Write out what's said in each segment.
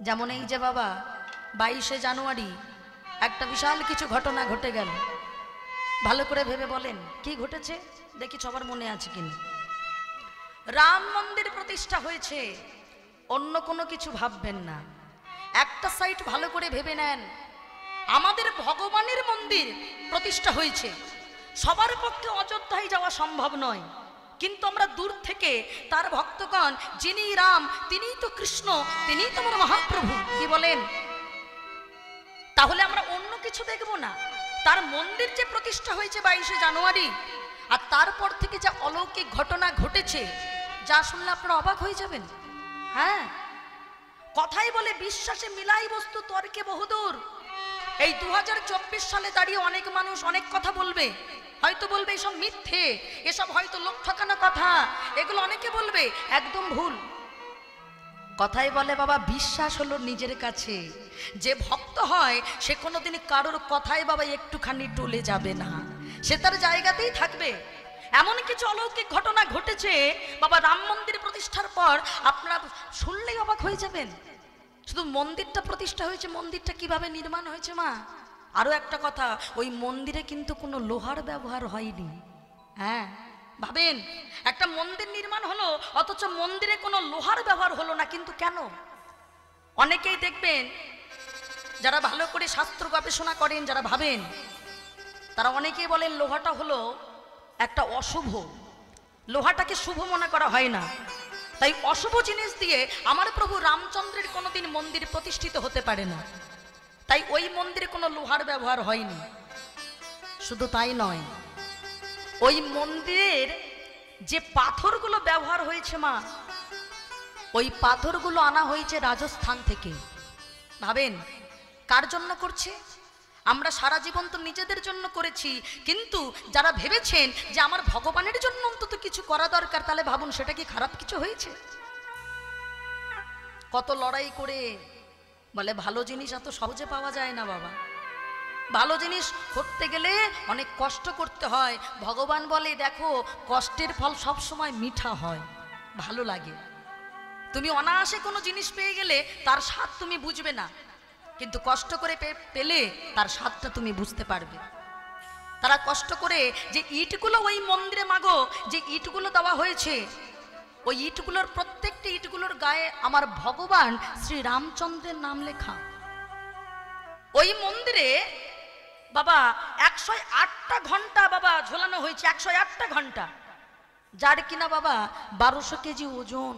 যেমন এই যে বাবা 22শে জানুয়ারি একটা বিশাল কিছু ঘটনা ঘটে গেল। ভালো করে ভেবে বলেন কি ঘটেছে, দেখি সবার মনে আছে কিনা। রাম মন্দির প্রতিষ্ঠা হয়েছে, অন্য কোনো কিছু ভাববেন না। একটা সাইড ভালো করে ভেবে নেন, আমাদের ভগবানের মন্দির প্রতিষ্ঠা হয়েছে। সবার পক্ষে অযোধ্যায় যাওয়া সম্ভব নয়, কিন্তু আমরা দূর থেকে তার ভক্তগণ, যিনি রাম তিনিই তো কৃষ্ণ, তিনিই তো আমার মহাপ্রভু, কি বলেন? তাহলে আমরা অন্য কিছু দেখব না, তার মন্দির যে প্রতিষ্ঠা হয়েছে 22শে জানুয়ারি, আর তারপর থেকে যা অলৌকিক ঘটনা ঘটেছে, যা শুনলে আপনারা অবাক হয়ে যাবেন। হ্যাঁ, কথাই বলে বিশ্বাসে মিলাই বস্তু তর্কে বহুদূর। এই 2024 সালে দাঁড়িয়ে অনেক মানুষ অনেক কথা বলবে, হয়তো বলবে এসব মিথ্যে, এসব হয়তো লোক ঠকানো কথা, এগুলো অনেকে বলবে, একদম ভুল। কথাই বলে বাবা, বিশ্বাস হলো নিজের কাছে। যে ভক্ত হয় সে কোনোদিন কারোর কথায় বাবা একটুখানি টলে যাবে না, সে তার জায়গাতেই থাকবে। এমন কিছু অলৌকিক ঘটনা ঘটেছে বাবা রাম মন্দির প্রতিষ্ঠার পর, আপনারা শুনলেই অবাক হয়ে যাবেন। শুধু মন্দিরটা প্রতিষ্ঠা হয়েছে, মন্দিরটা কিভাবে নির্মাণ হয়েছে মা। আরো একটা কথা, ওই মন্দিরে কিন্তু কোনো লোহার ব্যবহার হয়নি। হ্যাঁ, ভাবেন একটা মন্দির নির্মাণ হলো অথচ মন্দিরে কোনো লোহার ব্যবহার হলো না, কিন্তু কেন? অনেকেই দেখবেন যারা ভালো করে শাস্ত্র গবেষণা করেন, যারা ভাবেন, তারা অনেকেই বলেন লোহাটা হলো একটা অশুভ, লোহাটাকে শুভ মনে করা হয় না, তাই অশুভ জিনিস দিয়ে আমার প্রভু রামচন্দ্রের কোনোদিন মন্দির প্রতিষ্ঠিত হতে পারে না, তাই ওই মন্দিরে কোনো লোহার ব্যবহার হয়নি। শুধু তাই নয়, ওই মন্দিরের যে পাথরগুলো ব্যবহার হয়েছে মা, ওই পাথরগুলো আনা হয়েছে রাজস্থান থেকে। ভাবেন কার জন্য করছে? আমরা সারা জীবন তো নিজেদের জন্য করেছি, কিন্তু যারা ভেবেছেন যে আমার ভগবানের জন্য অন্তত কিছু করা দরকার, তাহলে ভাবুন সেটা কি খারাপ কিছু হয়েছে? কত লড়াই করে বলে ভালো জিনিস এত সহজে পাওয়া যায় না বাবা, ভালো জিনিস করতে গেলে অনেক কষ্ট করতে হয়। ভগবান বলে দেখো, কষ্টের ফল সব সময় মিঠা হয়, ভালো লাগে। তুমি অনায়াসে কোনো জিনিস পেয়ে গেলে তার স্বাদ তুমি বুঝবে না, কিন্তু কষ্ট করে পেলে তার স্বাদটা তুমি বুঝতে পারবে। তারা কষ্ট করে যে ইটগুলো ওই মন্দিরে মাগো, যে ইটগুলো দেওয়া হয়েছে, ওই ইটগুলোর প্রত্যেকটি ইটগুলোর গায়ে আমার ভগবান শ্রী রামচন্দ্রের নাম লেখা। ওই মন্দিরে বাবা 108টা ঘন্টা বাবা ঝোলানো হয়েছে, 108টা ঘন্টা, যার কিনা বাবা 1200 কেজি ওজন,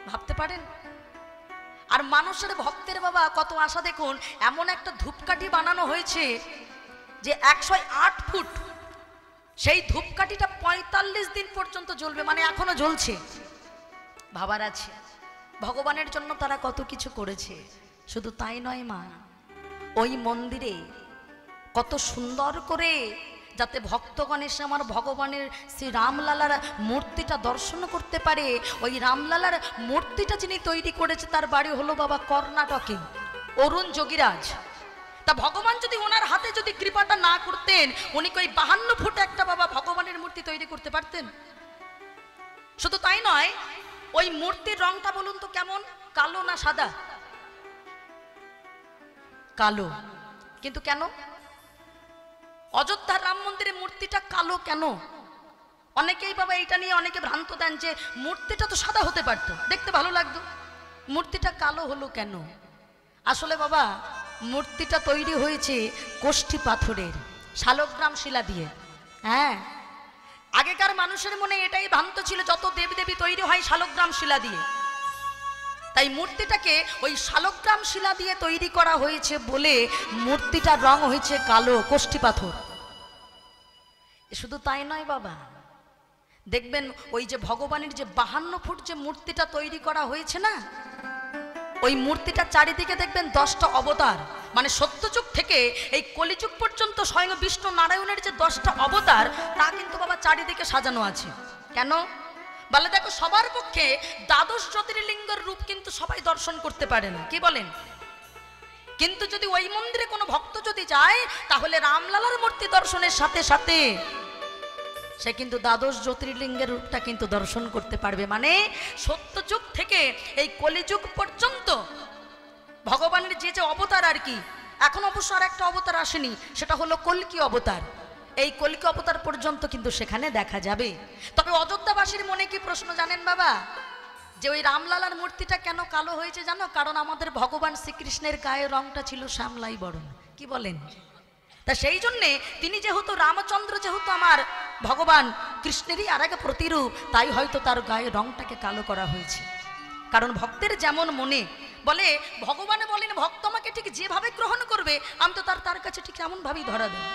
ভাবতে পারেন? আর মানুষের ভক্তের বাবা কত আশা, দেখুন এমন একটা ধূপকাঠি বানানো হয়েছে যে 108 ফুট, সেই ধূপকাঠিটা 45 দিন পর্যন্ত জ্বলবে, মানে এখনো জ্বলছে। ভাবার আছে ভগবানের জন্য তারা কত কিছু করেছে। শুধু তাই নয় মা, ওই মন্দিরে কত সুন্দর করে যাতে ভক্তগণ এসে আমার ভগবানের শ্রী রামলালার মূর্তিটা দর্শন করতে পারে, ওই রামলালার মূর্তিটা যিনি তৈরি করেছে তার বাড়ি হলো বাবা কর্ণাটকে, অরুণ যোগীরাজ। তা ভগবান যদি ওনার হাতে যদি কৃপাটা না করতেন, উনি কি ওই 52 ফুট একটা বাবা ভগবানের মূর্তি তৈরি করতে পারতেন? শুধু তাই নয়, ওই মূর্তির রংটা বলুন তো কেমন, কালো না সাদা? কালো। কিন্তু কেন অযোধ্যার রাম মন্দিরে মূর্তিটা কালো কেন? অনেকেই বাবা এইটা নিয়ে অনেকে ভ্রান্ত দেন যে মূর্তিটা তো সাদা হতে পারতো, দেখতে ভালো লাগতো, মূর্তিটা কালো হলো কেন? আসলে বাবা মূর্তিটা তৈরি হয়েছে কোষ্ঠী পাথরের, শালগ্রাম শিলা দিয়ে। হ্যাঁ, আগেকার মানুষের মনে এটাই ভ্রান্ত ছিল যত দেবদেবী তৈরি হয় শালগ্রাম শিলা দিয়ে, তাই মূর্তিটাকে ওই শালগ্রাম শিলা দিয়ে তৈরি করা হয়েছে বলে মূর্তিটার রং হয়েছে কালো, কোষ্ঠী পাথর। শুধু তাই নয় বাবা, দেখবেন ওই যে ভগবানের যে 52 ফুট যে মূর্তিটা তৈরি করা হয়েছে না, ওই মূর্তিটা চারিদিকে দেখবেন 10টা অবতার, মানে সত্যযুগ থেকে এই কলিযুগ পর্যন্ত স্বয়ং বিষ্ণু নারায়ণের যে 10টা অবতার, তা কিন্তু বাবা চারিদিকে সাজানো আছে। কেন বলে, দেখো সবার পক্ষে দ্বাদশ জ্যোতির্লিঙ্গের রূপ কিন্তু সবাই দর্শন করতে পারে না, কি বলেন? কিন্তু যদি ওই মন্দিরে কোনো ভক্ত যদি যায়, তাহলে রামলালার মূর্তি দর্শনের সাথে সাথে সে কিন্তু দ্বাদশ জ্যোতির্লিঙ্গের রূপটা কিন্তু দর্শন করতে পারবে। মানে সত্যযুগ থেকে এই কলিযুগ পর্যন্ত অবতার আর কি, এখন অবশ্য আর একটা অবতার আসেনি, সেটা হলো কল্কি অবতার। এই কল্কি অবতার পর্যন্ত কিন্তু সেখানে দেখা যাবে। তবে অযোধ্যাবাসীর মনে কি প্রশ্ন জানেন বাবা, যে ওই রামলালার মূর্তিটা কেন কালো হয়েছে জানো? কারণ আমাদের ভগবান শ্রীকৃষ্ণের গায়ের রংটা ছিল শ্যামলাই বরণ, কি বলেন? তা সেই জন্যে তিনি যেহেতু রামচন্দ্র, যেহেতু আমার ভগবান কৃষ্ণেরই আর এক প্রতিরূপ, তাই হয়তো তার গায়ের রংটাকে কালো করা হয়েছে। কারণ ভক্তের যেমন মনে, বলে ভগবান বলেন ভক্ত আমাকে ঠিক যেভাবে গ্রহণ করবে আমি তো তার কাছে ঠিক এমনভাবেই ধরা দেব।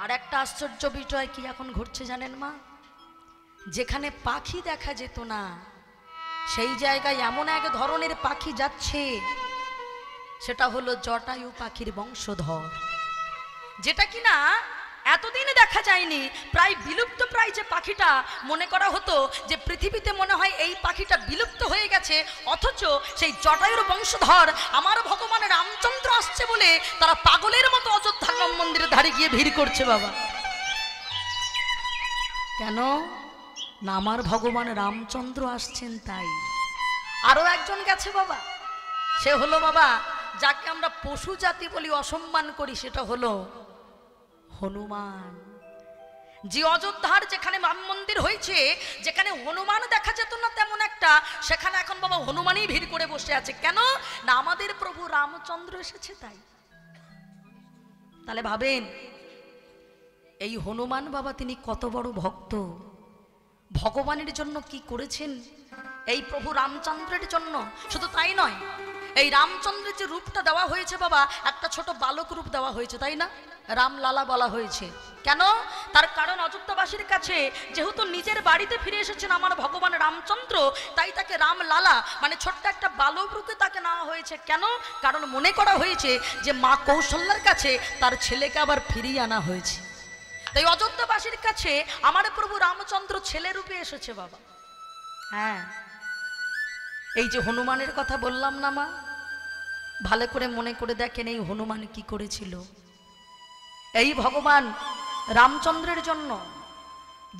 আর একটা আশ্চর্য বিষয় কি এখন ঘটছে জানেন মা? যেখানে পাখি দেখা যেত না সেই জায়গায় এমন এক ধরনের পাখি যাচ্ছে, সেটা হলো জটায়ু পাখির বংশধর, যেটা কিনা এতদিন দেখা যায়নি, প্রায় বিলুপ্ত প্রায় যে পাখিটা মনে করা হতো যে পৃথিবীতে মনে হয় এই পাখিটা বিলুপ্ত হয়ে গেছে, অথচ সেই জটায়ুর বংশধর আমার ভগবান রামচন্দ্র আসছে বলে তারা পাগলের মতো অযোধ্যা রাম মন্দিরের ধারে গিয়ে ভিড় করছে বাবা। কেন না? আমার ভগবান রামচন্দ্র আসছেন তাই। আরো একজন গেছে বাবা, সে হলো বাবা যাকে আমরা পশু জাতি বলি, অসম্মান করি, সেটা হলো হনুমান। যে অযোধ্যার যেখানে রাম মন্দির হয়েছে, যেখানে হনুমান দেখা যেত না তেমন একটা, সেখানে এখন বাবা হনুমানই ভিড় করে বসে আছে। কেন না? আমাদের প্রভু রামচন্দ্র এসেছে তাই। তাহলে ভাবেন এই হনুমান বাবা তিনি কত বড় ভক্ত, ভগবানের জন্য কি করেছেন এই প্রভু রামচন্দ্রের জন্য। শুধু তাই নয়, এই রামচন্দ্রের যে রূপটা দেওয়া হয়েছে বাবা, একটা ছোট বালক রূপ দেওয়া হয়েছে, তাই না? রামলালা বলা হয়েছে। কেন? তার কারণ অযোধ্যাবাসীর কাছে যেহেতু নিজের বাড়িতে ফিরে এসেছেন আমার ভগবান রামচন্দ্র, তাই তাকে রামলালা মানে ছোট্ট একটা বালক রূপে তাকে নেওয়া হয়েছে। কেন? কারণ মনে করা হয়েছে যে মা কৌশল্যার কাছে তার ছেলেকে আবার ফিরিয়ে আনা হয়েছে। তাই অযোধ্যাবাসীর কাছে আমার প্রভু রামচন্দ্র ছেলে রূপে এসেছে বাবা। হ্যাঁ, এই যে হনুমানের কথা বললাম না মা, ভালো করে মনে করে দেখেন এই হনুমান কি করেছিল। এই ভগবান রামচন্দ্রের জন্য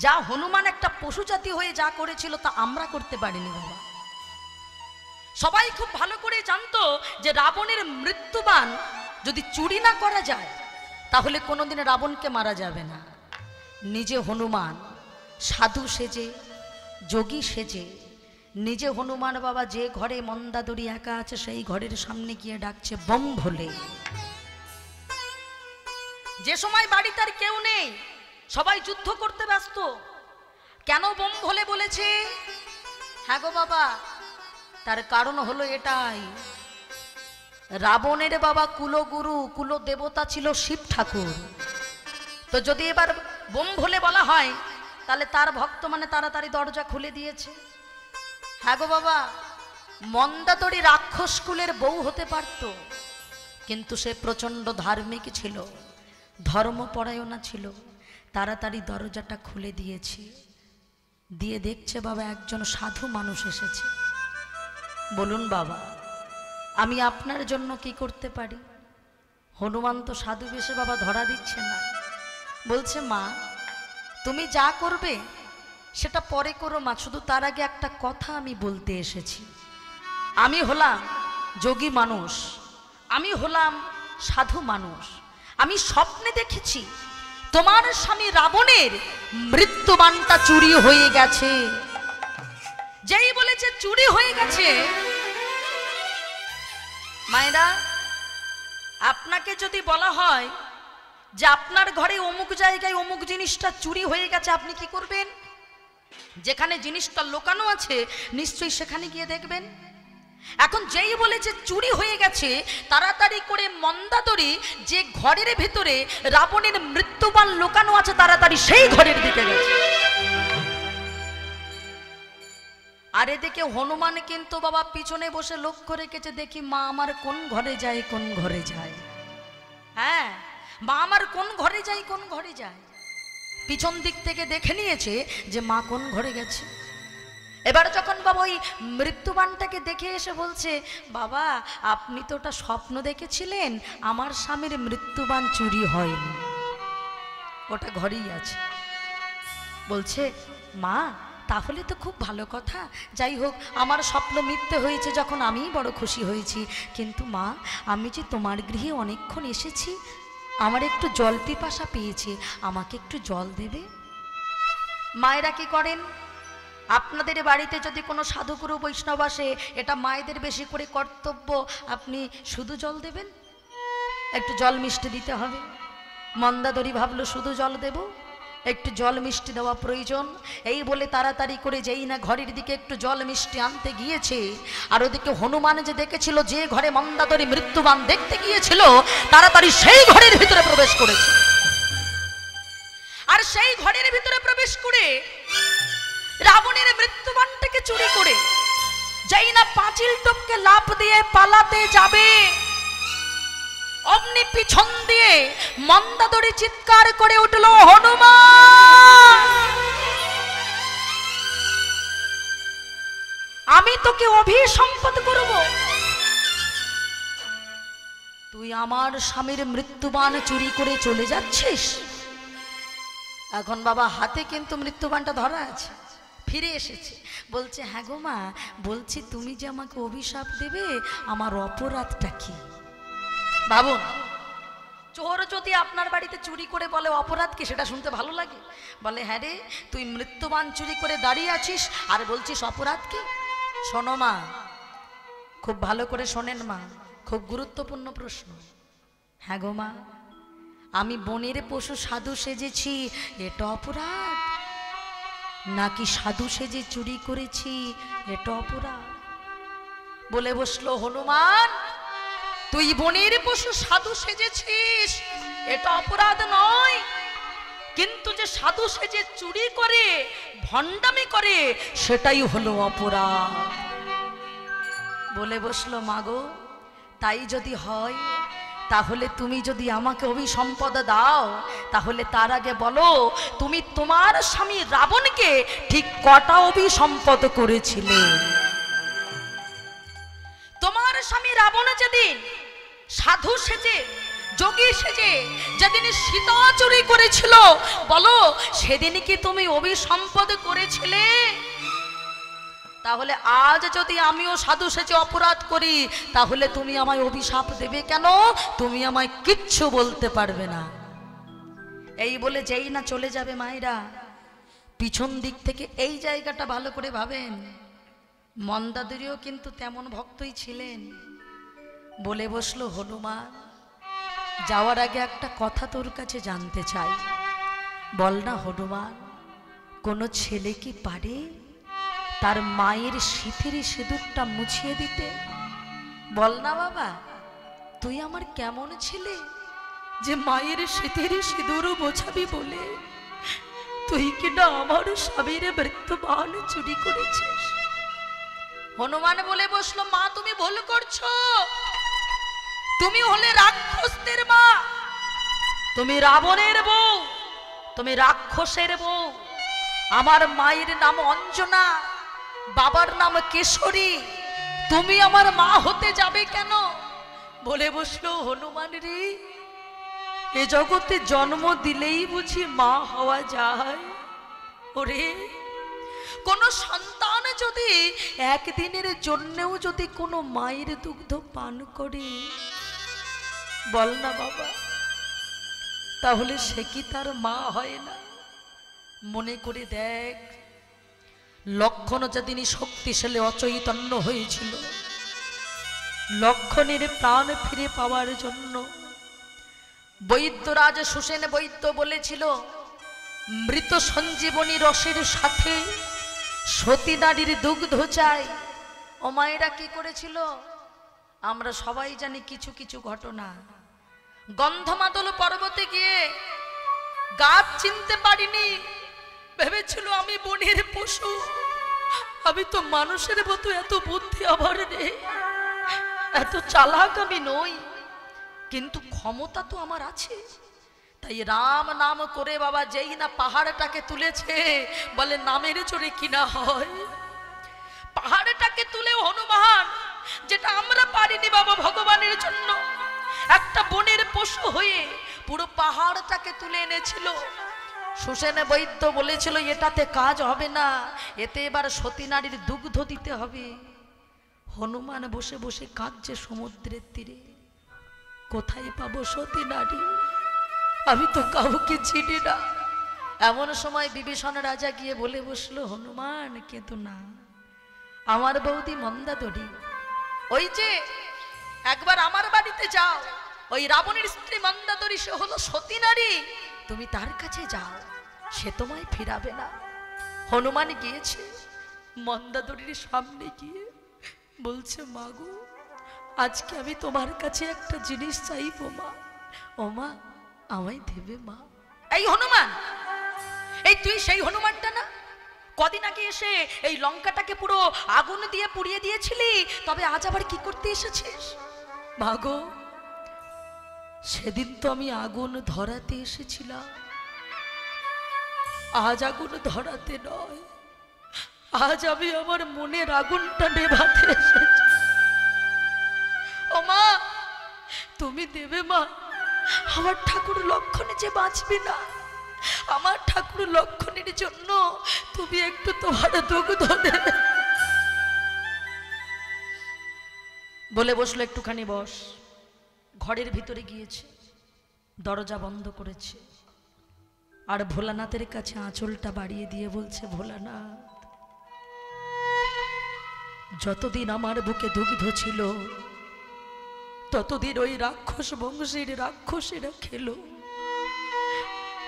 যা হনুমান একটা পশু জাতি হয়ে যা করেছিল তা আমরা করতে পারিনি বাবা। সবাই খুব ভালো করে জানতো যে রাবণের মৃত্যুবাণ যদি চুরি না করা যায় তাহলে কোনোদিন রাবণকে মারা যাবে না। নিজে হনুমান সাধু সেজে, যোগী সেজে, নিজে হনুমান বাবা যে ঘরে মন্দাদরি একা আছে সেই ঘরের সামনে গিয়ে ডাকছে বম ভোলে। যে সময় বাড়িতে আর কেউ নেই, সবাই যুদ্ধ করতে ব্যস্ত। কেন বম ভোলে বলেছে? হ্যাঁ গো বাবা, তার কারণ হলো এটাই, রাবণের বাবা কুলগুরু কুল দেবতা ছিল শিব ঠাকুর। তো যদি এবার বোম ভোলে বলা হয় তাহলে তার ভক্ত মানে তাড়াতাড়ি দরজা খুলে দিয়েছে। হ্যাঁ গো বাবা, মন্দাদরি রাক্ষস কুলের বউ হতে পারত, কিন্তু সে প্রচন্ড ধার্মিক ছিল, ধর্মপরায়ণা ছিল, তাড়াতাড়ি দরজাটা খুলে দিয়েছে। দিয়ে দেখছে বাবা একজন সাধু মানুষ এসেছে। বলুন বাবা, আমি আপনার জন্য কি করতে পারি? হনুমান তো সাধু বেশে বাবা ধরা দিচ্ছে না, বলছে মা তুমি যা করবে সেটা পরে করো মা, শুধু তার আগে একটা কথা আমি বলতে এসেছি। আমি হলাম যোগী মানুষ, আমি হলাম সাধু মানুষ, আমি স্বপ্নে দেখেছি তোমার স্বামী রাবণের মৃত্যুবাণটা চুরি হয়ে গেছে। যেই বলেছে চুরি হয়ে গেছে, মায়েরা আপনাকে যদি বলা হয় যে আপনার ঘরে অমুক জায়গায় অমুক জিনিসটা চুরি হয়ে গেছে, আপনি কি করবেন? যেখানে জিনিসটা লুকানো আছে নিশ্চয়ই সেখানে গিয়ে দেখবেন। এখন যেই বলেছে চুরি হয়ে গেছে, তাড়াতাড়ি করে মন্দাদরি যে ঘরের ভিতরে রাবণের মৃত্যুবাণ লুকানো আছে তাড়াতাড়ি সেই ঘরের দিকে গেছে। আর এদিকে হনুমান কিন্তু বাবা পিছনে বসে লক্ষ্য রেখেছে, দেখি মা আমার কোন ঘরে যায় কোন ঘরে যায়। হ্যাঁ, মা আমার কোন ঘরে যায় কোন ঘরে যায়, পিছন দিক থেকে দেখে নিয়েছে যে মা কোন ঘরে গেছে। এবার যখন বাবা ওই মৃত্যুবাণটাকে দেখে এসে বলছে, বাবা আপনি তো ওটা স্বপ্ন দেখেছিলেন, আমার স্বামীর মৃত্যুবাণ চুরি হয়নি, ওটা ঘরেই আছে। বলছে মা তাহলে তো খুব ভালো কথা। যাই হোক, আমার স্বপ্ন মিথ্যে হয়েছে যখন আমিই বড় খুশি হয়েছি। কিন্তু মা, আমি যে তোমার গৃহে অনেকক্ষণ এসেছি, আমার একটু জল পিপাসা পেয়েছে, আমাকে একটু জল দেবে? মায়েরা কি করেন, আপনাদের বাড়িতে যদি কোনো সাধুগুরু বৈষ্ণব আসে, এটা মায়েদের বেশি করে কর্তব্য, আপনি শুধু জল দেবেন, একটু জল মিষ্টি দিতে হবে। মন্দাদরি ভাবলো শুধু জল দেব, একটু জল মিষ্টি দেওয়া প্রয়োজন। এই বলে তাড়াতাড়ি করে যেই না ঘরের দিকে একটু জল মিষ্টি আনতে গিয়েছে, আর ওদিকে হনুমান যে দেখেছিল যে ঘরে মন্দাদরি মৃত্যুবান দেখতে গিয়েছিল, তাড়াতাড়ি সেই ঘরের ভিতরে প্রবেশ করেছে। আর সেই ঘরের ভিতরে প্রবেশ করে রাবণের মৃত্যুবানটাকে চুরি করে যেই না পাঁচিল টপকে লাফ দিয়ে পালাতে যাবে, অমনি পিছন দিয়ে মন্দাদরি চিৎকার করে উঠল, হনুমান, আমি তোকে অভিসম্পদ করব, তুই আমার স্বামীর মৃত্যুবান চুরি করে চলে যাচ্ছিস। এখন বাবা হাতে কিন্তু মৃত্যুবানটা ধরা আছে, ফিরে এসেছে, বলছে হ্যাঁ গো মা, বলছি তুমি যে আমাকে অভিশাপ দেবে, আমার অপরাধটা কি? ভাবুন, চোর যদি আপনার বাড়িতে চুরি করে বলে অপরাধ কি, সেটা শুনতে ভালো লাগে? বলে হ্যাঁ রে, তুই মৃত্যুবান চুরি করে দাঁড়িয়ে আছিস আর বলছিস অপরাধ কি? শোনো মা, খুব ভালো করে শোনেন মা, খুব গুরুত্বপূর্ণ প্রশ্ন। হ্যাঁ গো মা, আমি বনের পশু সাধু সেজেছি, এটা অপরাধ, নাকি সাধু সেজে চুরি করেছি এটা অপরাধ? বলে বসলো হনুমান, তুই বনের পশু সাধু সেজেছিস এটা অপরাধ নয়, কিন্তু যে সাধু সেজে চুরি করে ভণ্ডামি করে সেটাই হলো অপরাধ। বলে বসলো মাগো, তাই যদি হয়, তাহলে তুমি যদি আমাকে অভিসম্পদ দাও, তাহলে তার আগে বলো তুমি তোমার স্বামী রাবণকে ঠিক কটা অভিসম্পদ করেছিলে? তোমার স্বামী রাবণ যেদিন সাধু সেজে যোগী সেজে যেদিন সীতা চুরি করেছিল, বলো সেদিন কি তুমি অভিসম্পদ করেছিলে? তাহলে আজ যদি আমিও সাধু সেজে অপরাধ করি, তাহলে তুমি আমায় অভিশাপ দেবে কেন? তুমি আমায় কিচ্ছু বলতে পারবে না। এই বলে যেই না চলে যাবে মায়েরা, পিছন দিক থেকে এই জায়গাটা ভালো করে ভাবেন, মন্দাদরিও কিন্তু তেমন ভক্তই ছিলেন। বলে বসলো হনুমান, যাওয়ার আগে একটা কথা তোর কাছে জানতে চাই, বল না হনুমান, কোনো ছেলে কি পারে তার মায়ের সিঁথির সিঁদুরটা মুছিয়ে দিতে? বল না বাবা, তুই আমার কেমন ছেলে যে মায়ের সিঁথির সিঁদুরও মোছাবি বলে তুই কিনা আমার স্বামীর মৃত্যুবান চুরি করেছিস? হনুমান বলে বসলো, মা তুমি ভুল করছো, তুমি হলে রাক্ষসদের মা, তুমি রাবণের বউ, তুমি রাক্ষসের বউ। আমার মায়ের নাম অঞ্জনা, বাবার নাম কেশরী, তুমি আমার মা হতে যাবে কেন? বলে বসলো হনুমান রে, এ জগতে জন্ম দিলেই বুঝি মা হওয়া যায়? ওরে, কোন সন্তান যদি একদিনের জন্যও যদি কোনো মায়ের দুগ্ধ পান করে, বল না বাবা, তাহলে সে কি তার মা হয় না? মনে করে দেখ, লক্ষণ যেদিন শক্তিশালী অচৈতন্য হয়েছিল, লক্ষণের প্রাণ ফিরে পাওয়ার জন্য বৈদ্যরাজ সুসেন বৈদ্য বলেছিল, মৃত সঞ্জীবনী রসের সাথে সতী নারীর দুগ্ধ চাই। ও মায়েরা কি করেছিল আমরা সবাই জানি কিছু কিছু ঘটনা। গন্ধমাদল পর্বতে গিয়ে গাছ চিনতে পারিনি, ভেবেছিল আমি বনের পশু, আমি তো মানুষের মতো এত বুদ্ধি আমার নেই, এত চালাক আমি নই, কিন্তু ক্ষমতা তো আমার আছে। তাই রাম নাম করে বাবা যেই না পাহাড়টাকে তুলেছে, বলে নামের জোরে কিনা হয়। পাহাড়টাকে তুলে হনুমান, যেটা আমরা পারিনি বাবা ভগবানের জন্য, একটা বনের পশু হয়ে পুরো পাহাড়টাকে তুলে এনেছিল। সুসেন বৈদ্য বলেছিল এটাতে কাজ হবে না, এতে এবার সতী নারীর দুগ্ধ দিতে হবে। হনুমান বসে বসে কাঁদছে সমুদ্রের তীরে, কোথায় পাবো সতী নারী, আমি তো কাউকে চিনি না। এমন সময় বিভীষণ রাজা গিয়ে বলে বসলো, হনুমান কেঁদো না, আমার বৌদি মন্দাদরী, ওই যে একবার আমার বাড়িতে যাও, ওই রাবণের স্ত্রী মন্দাদরী সে হলো সতী নারী, তুমি তার কাছে যাও, সে তোমায় ফিরাবে না। হনুমান গিয়েছে, মন্দাদরীর সামনে গিয়ে বলছে, মাগো আজকে আমি তোমার কাছে একটা জিনিস চাইবো মা, ও মা আমায় দেবে মা। এই হনুমান, এই তুই সেই হনুমানটা না কদিন আগে এসে এই লঙ্কাটাকে পুরো আগুন দিয়ে পুড়িয়ে দিয়েছিলি, তবে আজ আবার কি করতে এসেছিস? মাগো সেদিন তো আমি আগুন ধরাতে এসেছিলাম, আজ আগুন ধরাতে নয়, আজ আমি আমার মনের আগুনটা নেভাতে এসেছি। ও মা তুমি দেবে মা, আমার ঠাকুর লক্ষণে যে বাঁচবে না, আমার ঠাকুর লক্ষণের জন্য তুমি একটু তোমার দুগ্ধ দেবে। বলে বসলো, একটুখানি বস। ঘরের ভিতরে গিয়েছে, দরজা বন্ধ করেছে, আর ভোলানাথের কাছে আঁচলটা বাড়িয়ে দিয়ে বলছে, ভোলানাথ যতদিন আমার বুকে দুগ্ধ ছিল ততদিন ওই রাক্ষস বংশের রাক্ষসীরা খেলো,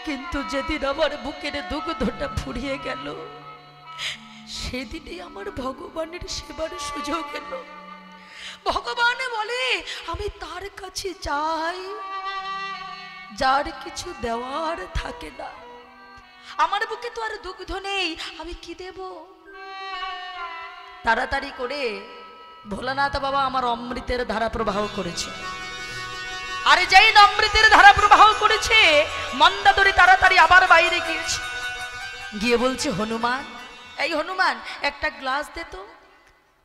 কিন্তু যেদিন আমার বুকের দুগ্ধটা ফুরিয়ে গেল সেদিনই আমার ভগবানের সেবার সুযোগ এলো। ভগবান বলে আমি তার কাছে যাই যার কিছু দেওয়ার থাকে না, আমার বুকে তো আর দুগ্ধ নেই, আমি কি দেব? তাড়াতাড়ি করে ভোলানাথ বাবা আমার অমৃতের ধারা প্রবাহ করেছে, আরে যেই অমৃতের ধারা প্রবাহ করেছে মন্দাদরী তাড়াতাড়ি আবার বাইরে গিয়েছে, গিয়ে বলছে, হনুমান এই হনুমান একটা গ্লাস দে তো।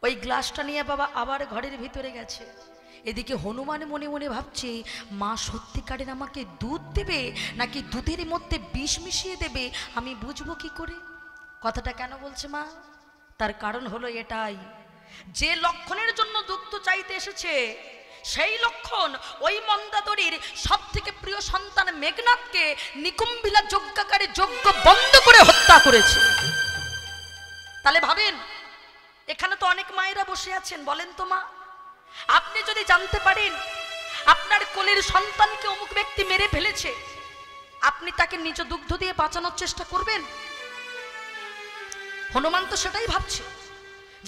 ওই গ্লাসটা নিয়ে বাবা আবার ঘরের ভিতরে গেছে। এদিকে হনুমান মনে মনে ভাবছে, মা সত্যিকারের আমাকে দুধ দেবে নাকি দুধের মধ্যে বিষ মিশিয়ে দেবে, আমি বুঝবো কি করে? কথাটা কেন বলছে মা? তার কারণ হলো এটাই, যে লক্ষণের জন্য দুগ্ধ চাইতে এসেছে সেই লক্ষণ ওই মন্দাদরীর সব থেকে প্রিয় সন্তান মেঘনাথকে নিকুম্ভিলা যজ্ঞাকারে যজ্ঞ বন্ধ করে হত্যা করেছে। তাহলে ভাবেন, এখানে তো অনেক মায়েরা বসে আছেন, বলেন তো মা, আপনি যদি জানতে পারেন আপনার কোলের সন্তানকে অমুক ব্যক্তি মেরে ফেলেছে, আপনি তাকে নিজ দুগ্ধ দিয়ে বাঁচানোর চেষ্টা করবেন? হনুমান তো সেটাই ভাবছে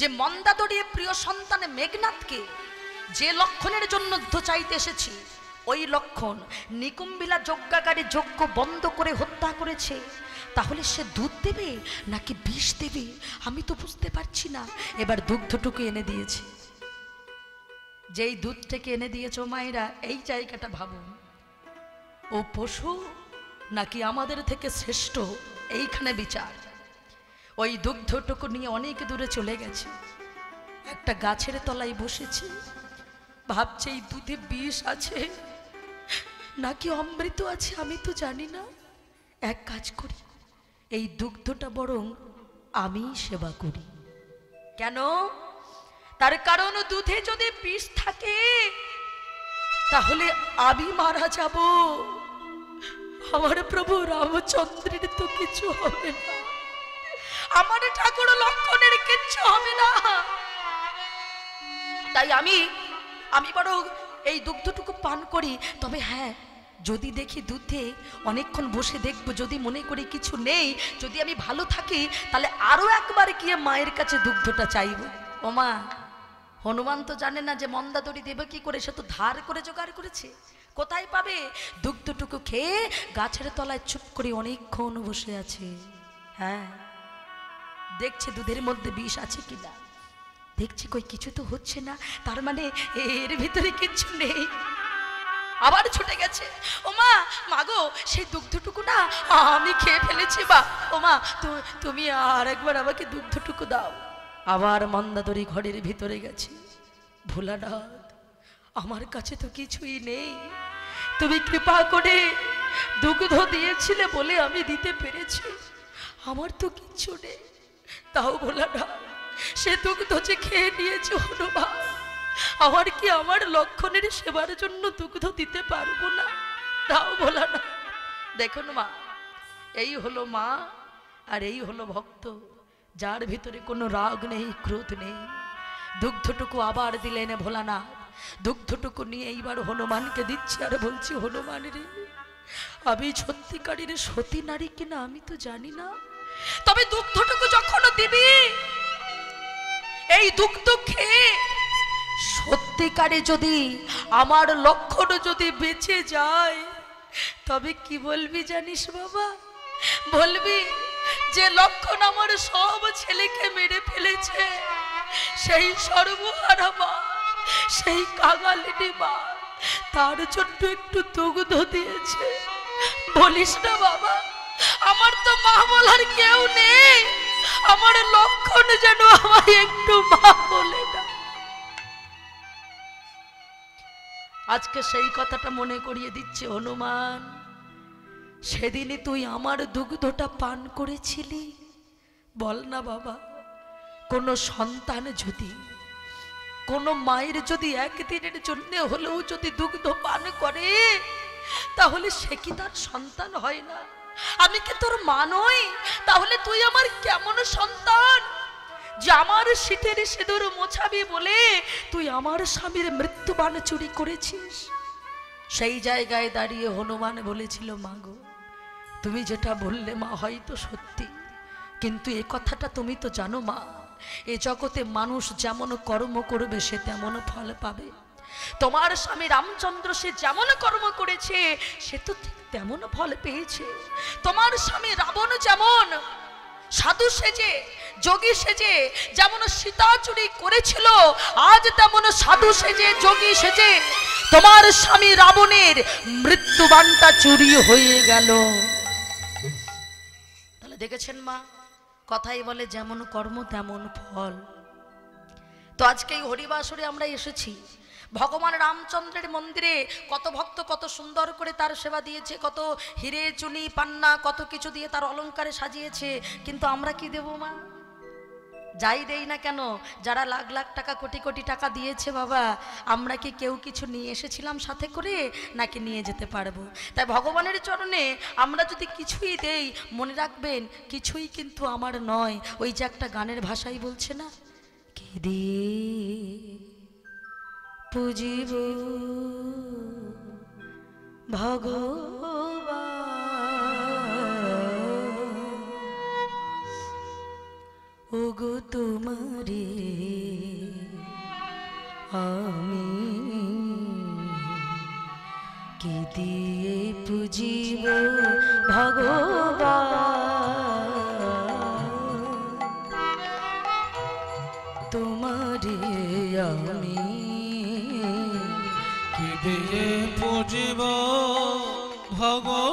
যে মন্দাদরীর প্রিয় সন্তান মেঘনাথকে যে লক্ষণের জন্য যুদ্ধ চাইতে এসেছি ওই লক্ষণ নিকুম্ভিলা যজ্ঞাকারী যজ্ঞ বন্ধ করে হত্যা করেছে, তাহলে সে দুধ দেবে নাকি বিষ দেবে আমি তো বুঝতে পারছি না। এবার দুগ্ধটুকু এনে দিয়েছে, যেই দুধটাকে এনে দিয়েছো মায়েরা, এই জায়গাটা ভাবুন, ও পশু নাকি আমাদের থেকে শ্রেষ্ঠ, এইখানে বিচার। ওই দুগ্ধটুকু নিয়ে অনেক দূরে চলে গেছে, একটা গাছের তলায় বসেছে, ভাবছে এই দুধে বিষ আছে নাকি অমৃত আছে আমি তো জানি না, এক কাজ করি এই দুগ্ধটা বরং আমি সেবা করি। কেন? তার কারণ দুধে যদি বিষ থাকে তাহলে আমি মারা যাব, আমার প্রভু রামচন্দ্রের তো কিছু হবে না, আমার ঠাকুর লক্ষণের কিচ্ছু হবে না, তাই আমি বরং এই দুগ্ধটুকু পান করি। তবে হ্যাঁ, যদি দেখি দুধে অনেকক্ষণ বসে দেখবো, যদি মনে করি কিছু নেই, যদি আমি ভালো থাকি, তাহলে আরো একবার গিয়ে মায়ের কাছে দুগ্ধটা চাইব। ও মা, হনুমান তো জানে না যে মন্দাদরী দেবে কি করে, সে তো ধার করে জোগাড় করেছে, কোথায় পাবে? দুগ্ধটুকু খেয়ে গাছের তলায় চুপ করে অনেকক্ষণ বসে আছে। হ্যাঁ, দেখছে দুধের মধ্যে বিষ আছে কিনা, দেখছি কই কিছু তো হচ্ছে না, তার মানে এর ভিতরে কিচ্ছু নেই। আবার ছুটে গেছে, ও মা, মাগো সেই দুগ্ধটুকু না আমি খেয়ে ফেলেছি, বা ও মা তুমি আর একবার আমাকে দুগ্ধটুকু দাও। আবার মন্দাদরী ঘরের ভিতরে গেছে, ভোলানাথ আমার কাছে তো কিছুই নেই, তুমি কৃপা করে দুগ্ধ দিয়েছিলে বলে আমি দিতে পেরেছি, আমার তো কিচ্ছু নেই। তাও বলা না, সে দুগ্ধ যে খেয়ে নিয়েছে হনুমান, আমার কি আমার লক্ষণের সেবার জন্য দুগ্ধ দিতে পারবো না? তাও বলা না। দেখুন মা, এই হলো মা আর এই হলো ভক্ত, যার ভিতরে কোনো রাগ নেই, ক্রোধ নেই। দুগ্ধটুকু আবার দিলেন ভোলানাথ। দুগ্ধটুকু নিয়ে এইবার হনুমানকে দিচ্ছি আর বলছি, হনুমান রে, আমি সত্যিকারের সতী নারী কিনা আমি তো জানি না, তবে দুগ্ধটুকু যখন দিবি, এই দুগ্ধ খেয়ে সত্যিকারে যদি আমার লক্ষণ যদি বেঁচে যায়, তবে কি বলবি জানিস বাবা? বলবি যে লক্ষণ আমার সব ছেলেকে মেরে ফেলেছে, সেই সর্বহারা মা, সেই কাঙালিনী মা, তার জন্য একটু দুগ্ধ দিয়েছে। বলিস না বাবা, আমার তো মা বলার কেউ নেই, আমার লক্ষণ যেন আমায় একটু মা বলে না। আজকে সেই কথাটা মনে করিয়ে দিচ্ছে হনুমান, সেদিনই তুই আমার দুগ্ধটা পান করেছিলি। বল না বাবা, কোন সন্তান যদি, কোন মায়ের যদি একদিনের জন্য হলেও যদি দুগ্ধ পান করে, তাহলে সে কি তার সন্তান হয় না? আমি কি তোর মা নই? তাহলে তুই আমার কেমন সন্তান যে আমার শীতের সিঁদুর মোছাবি বলে তুই আমার স্বামীর মৃত্যুবান চুরি করেছিস? সেই জায়গায় দাঁড়িয়ে হনুমান বলেছিল, মা গো, তুমি যেটা বললে মা হয়তো সত্যি, কিন্তু এ কথাটা তুমি তো জানো মা, এ জগতে মানুষ যেমন কর্ম করবে সে তেমন ফল পাবে। তোমার স্বামী রামচন্দ্র সে যেমন কর্ম করেছে সে তো ঠিক তেমন ফল পেয়েছে। তোমার স্বামী রাবণ যেমন সাধু সেজে, যোগী সেজে যেমন সীতা চুরি করেছিল, আজ তেমন সাধু সেজে, যোগী সেজে তোমার স্বামী রাবণের মৃত্যুবানটা চুরি হয়ে গেল। তাহলে দেখেছেন মা, কথাই বলে যেমন কর্ম তেমন ফল। তো আজকে এই হরিবাসরে আমরা এসেছি, ভগবান রামচন্দ্রের মন্দিরে কত ভক্ত কত সুন্দর করে তার সেবা দিয়েছে, কত হিরে চুনি পান্না কত কিছু দিয়ে তার অলঙ্কারে সাজিয়েছে, কিন্তু আমরা কি দেব মা? যাই দেই না কেন, যারা লাখ লাখ টাকা কোটি কোটি টাকা দিয়েছে বাবা, আমরা কি কেউ কিছু নিয়ে এসেছিলাম সাথে করে, নাকি নিয়ে যেতে পারবো? তাই ভগবানের চরণে আমরা যদি কিছুই দেই, মনে রাখবেন কিছুই কিন্তু আমার নয়। ওই যে একটা গানের ভাষাই বলছে না, কে দিয়ে পুজিব ভগবান, ওগো তোমারে আমি কি দিয়ে পুজিব ভগবান, তোমারে আমি কি দিয়ে পুজিব ভগবান।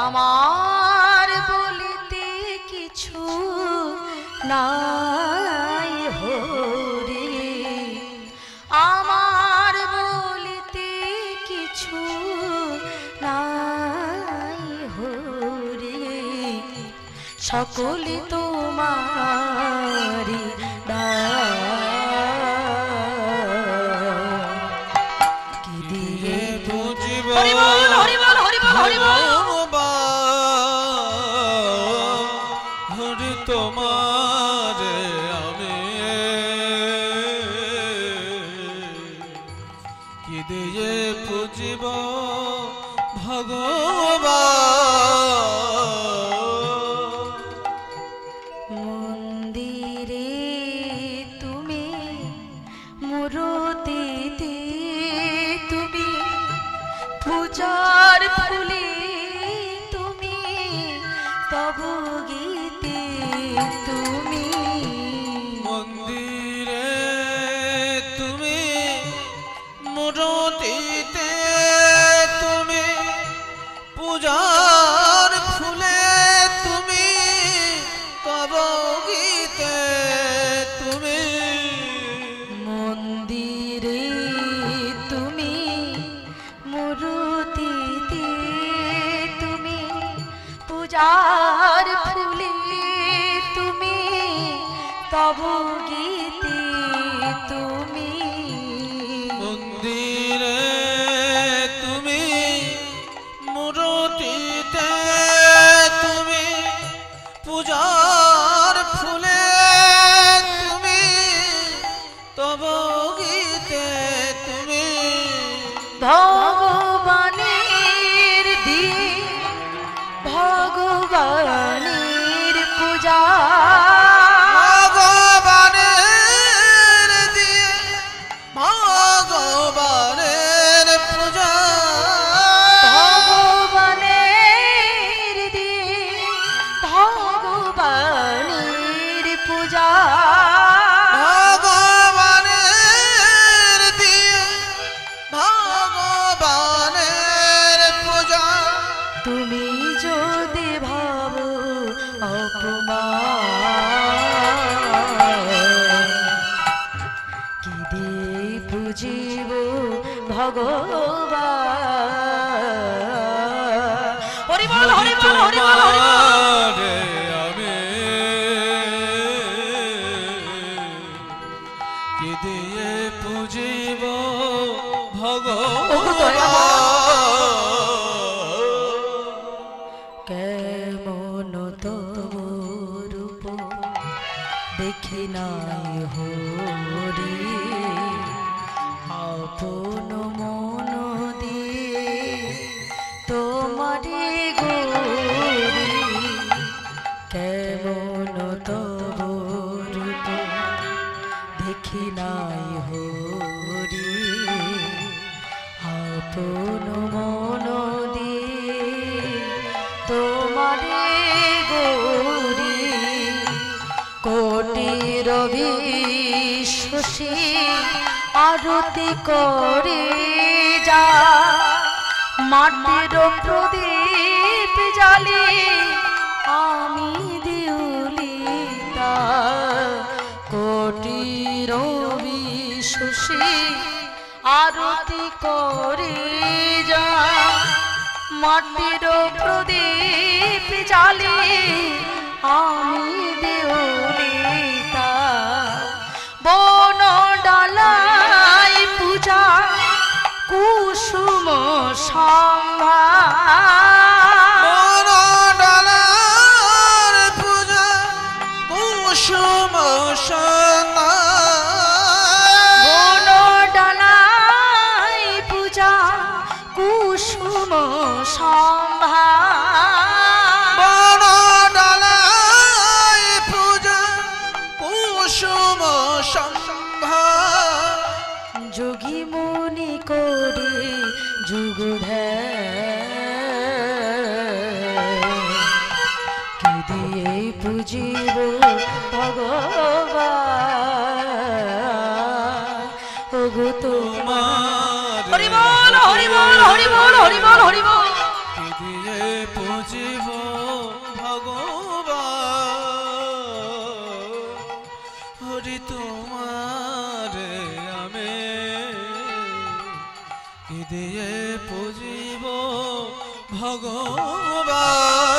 আমার বলিতে কিছু নাই হরি, আমার বলিতে কিছু নাই হরি, সকলে তোমারি কি দিয়ে পুজিব হরি বল, হরি বল, হরি বল, হরি বল। হরি তোমারে আমি কি দিয়ে পুজিব ভগবান। মন্দির তব গীতি তুমি মন্দিরে তুমি মূর্তিতে তুমি পূজার ফুলে তুমি তব গীতে তুমি ভগবানের দিয়ে ভগবানের পূজা ভগবানের দিয়ে ভগবানের পূজা ভগবানের দিয়ে ভগবানের পূজা ভগবানের দিয়ে ভগবানের পূজা তুমি যদি ভাবো অপমান কি দিয়ে বুঝিব ভগবান হরি বল হরি বল হরি বল হরি বল তোমারে আমি কি দিয়ে পুজিব ভগবান কেমন তব রূপ দেখি নাই হরি আপন মন দিয়ে তোমারে গরি কেমন তব রূপ দেখি নাই হরি আপন মন দিয়ে তোমারে গৌরী কোটি রবি শশী আরতি করে যা মাটির প্রদীপ জালি আমি দিউলিতা কোটি রবি শশী আরতি করে যা মাটির প্রদীপ জালি আমি দেউলিতা বন ডালাই পূজা কুসুম সম্ভা মনডালার পূজা কুসুম সন্ধ্যা বন ডালাই পূজা কুসুম সম্ভা মনডালায় পূজা কুসুম সন্ধ্যা যোগী মুনি করে যুগ কি দিয়ে পুজিব ভগবান ওগো তোমার হরি বল হরি বল হরি বল হরি বল হরি বল কি দিয়ে পুজিব ভগবান হরি তোমারে আমি কি দিয়ে পুজিব ভগবান